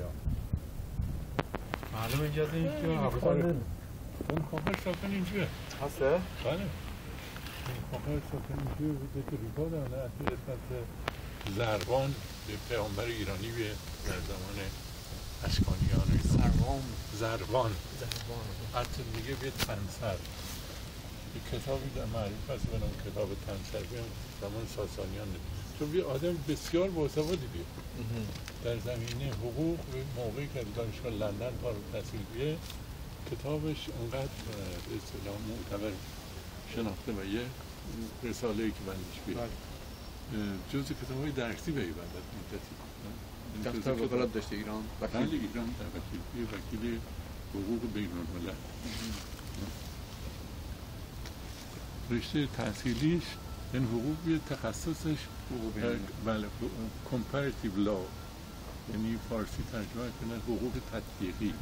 یا معلومه اجازه این که اون خواهر ساکن اینجوه هسته؟ بله اون خواهر ساکن اینجوه به ریکا دارن از قسمت زربان به پیامبر ایرانی به در زمان اشکانیان زربان حتی میگه به تنسر یک کتابی در معروف هست به نام کتاب تنسر به زمان ساسانیان چون یه آدم بسیار باسوادی بود در زمینه حقوق به موقعی که از دانشگاه لندن فارغ التحصیل بیه کتابش انقدر به اصطلاح معتبر شناخته و یه رساله‌ای که بندش بیه جز کتاب‌های درسی بیبندد مدتی دفتر وکالت داشته ایران بله ایران در وکیل حقوق بین‌الملل رشته تحصیلیش این حقوق یه تخصصش بله comparative law یعنی فارسی ترجمه کنه حقوق تطبیقی